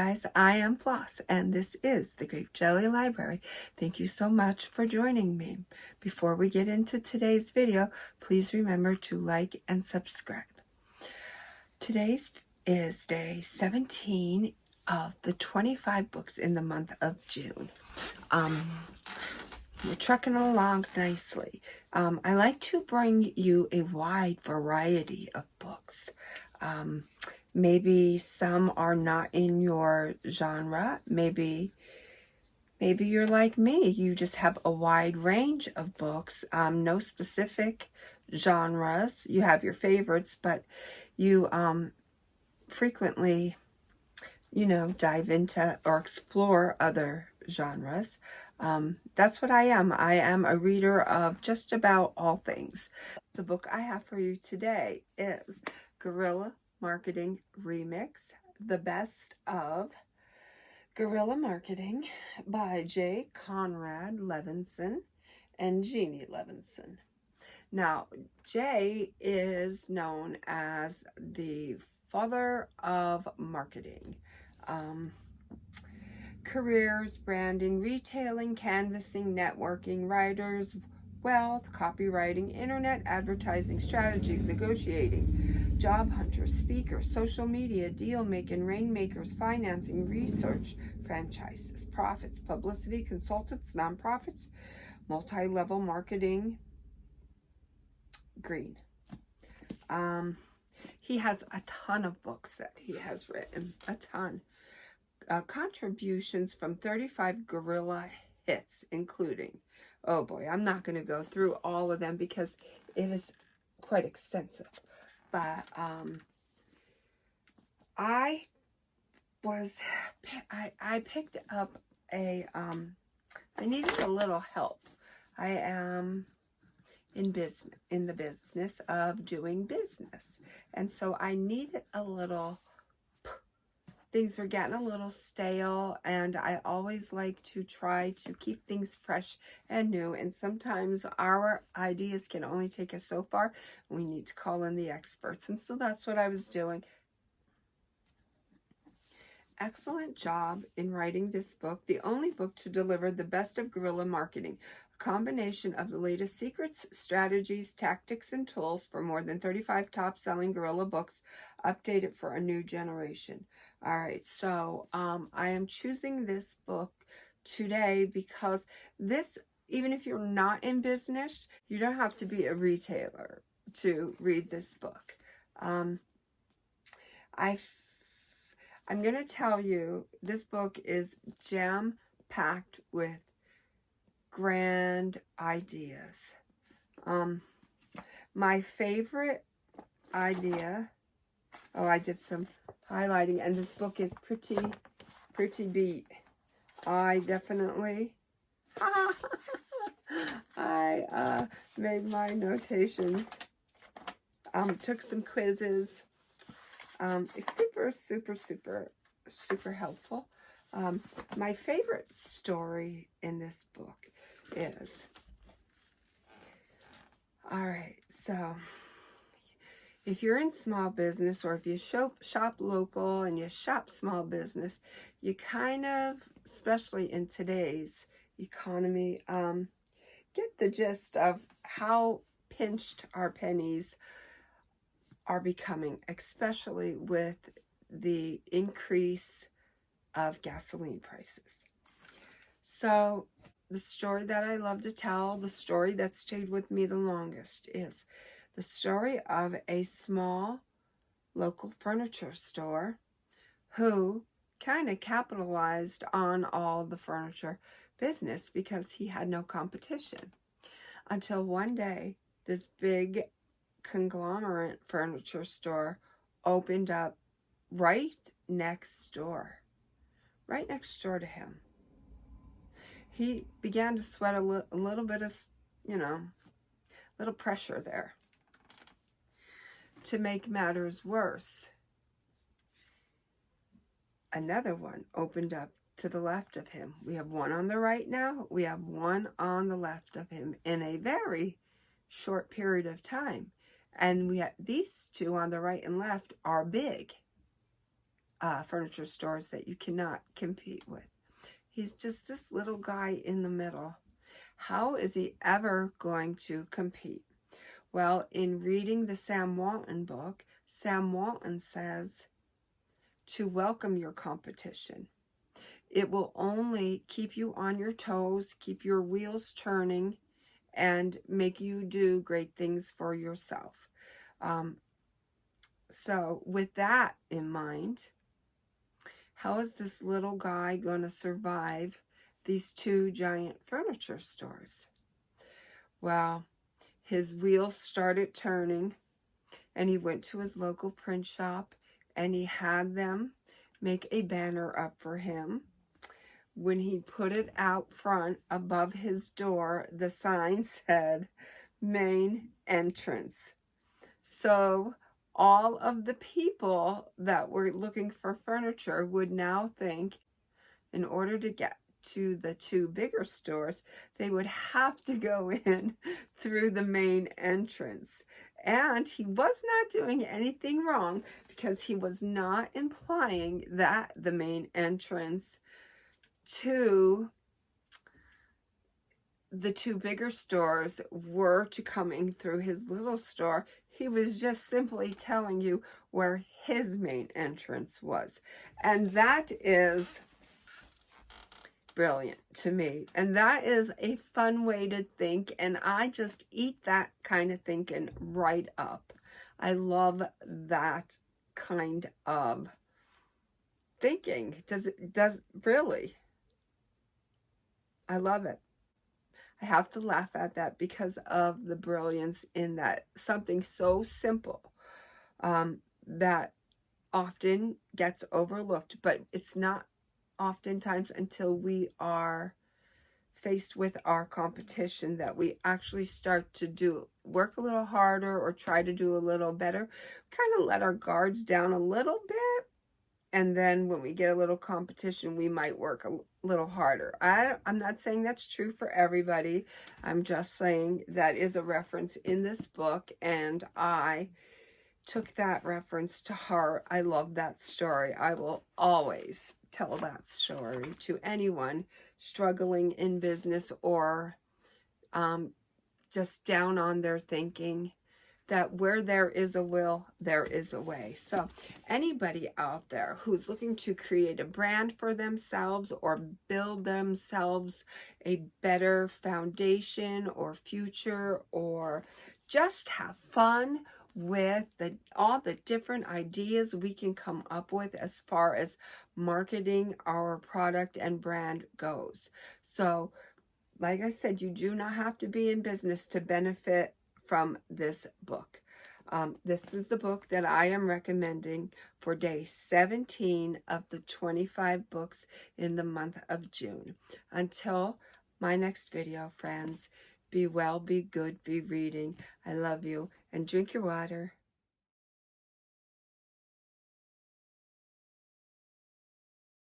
guys, I am Floss, and this is the Grape Jelly Library. Thank you so much for joining me. Before we get into today's video, please remember to like and subscribe. Today's is day 17 of the 25 books in the month of June. We're trucking along nicely. I like to bring you a wide variety of books. Maybe some are not in your genre. Maybe you're like me. You just have a wide range of books, no specific genres. You have your favorites, but you frequently, dive into or explore other genres. That's what I am. I am a reader of just about all things. The book I have for you today is Guerrilla Marketing Remix, The Best of Guerrilla Marketing by Conrad Levinson and Jeannie Levinson. Now, Jay is known as the father of marketing. Careers, branding, retailing, canvassing, networking, writers, wealth, copywriting, internet advertising, strategies, negotiating, job hunters, speakers, social media, deal making, rainmakers, financing, research, franchises, profits, publicity, consultants, nonprofits, multi-level marketing, green. He has a ton of books that he has written, a ton. Contributions from 35 Guerrilla hits, including, oh boy, I'm not going to go through all of them because it is quite extensive. But I picked up I needed a little help. I am in the business of doing business, and so I needed a little. Things were getting a little stale, and I always like to try to keep things fresh and new, and sometimes our ideas can only take us so far. We need to call in the experts, and so that's what I was doing. Excellent job in writing this book, the only book to deliver the best of guerrilla marketing, a combination of the latest secrets, strategies, tactics, and tools for more than 35 top-selling guerrilla books, updated for a new generation. All right, so I am choosing this book today because this, even if you're not in business, you don't have to be a retailer to read this book. I'm going to tell you, this book is jam-packed with grand ideas. My favorite idea, I did some highlighting, and this book is pretty beat. I definitely, I made my notations, took some quizzes. Super helpful. My favorite story in this book is, all right, so if you're in small business, or if you shop local and you shop small business, you kind of, especially in today's economy, get the gist of how pinched our pennies are becoming, especially with the increase of gasoline prices. So the story that I love to tell, the story that stayed with me the longest, is the story of a small local furniture store who kind of capitalized on all the furniture business because he had no competition, until one day this big conglomerate furniture store opened up right next door to him. He began to sweat a little bit of, little pressure there. To make matters worse, another one opened up to the left of him. We have one on the right now. We have one on the left of him in a very short period of time. And we have these two on the right and left are big. furniture stores that you cannot compete with. He's just this little guy in the middle. How is he ever going to compete? Well, in reading the Sam Walton book, Sam Walton says to welcome your competition. It will only keep you on your toes, keep your wheels turning, and make you do great things for yourself. So with that in mind, how is this little guy going to survive these two giant furniture stores? Well, his wheels started turning, and he went to his local print shop, and he had them make a banner up for him. When he put it out front above his door, the sign said, "Main entrance." So all of the people that were looking for furniture would now think, in order to get to the two bigger stores, they would have to go in through the main entrance. And he was not doing anything wrong, because he was not implying that the main entrance to the two bigger stores were to coming through his little store. He was just simply telling you where his main entrance was. And that is brilliant to me. And that is a fun way to think. And I just eat that kind of thinking right up. I love that kind of thinking. Does really. I love it. I have to laugh at that because of the brilliance in that. Something so simple that often gets overlooked, but it's not oftentimes until we are faced with our competition that we actually start to work a little harder or try to do a little better. Kind of let our guards down a little bit. And then when we get a little competition, we might work a little harder. I'm not saying that's true for everybody. I'm just saying that is a reference in this book, and I took that reference to heart. I love that story. I will always tell that story to anyone struggling in business or just down on their thinking, that where there is a will, there is a way. So anybody out there who's looking to create a brand for themselves or build themselves a better foundation or future, or just have fun with all the different ideas we can come up with as far as marketing our product and brand goes. So like I said, you do not have to be in business to benefit from this book. This is the book that I am recommending for day 17 of the 25 books in the month of June. Until my next video, friends, be well, be good, be reading. I love you, and drink your water.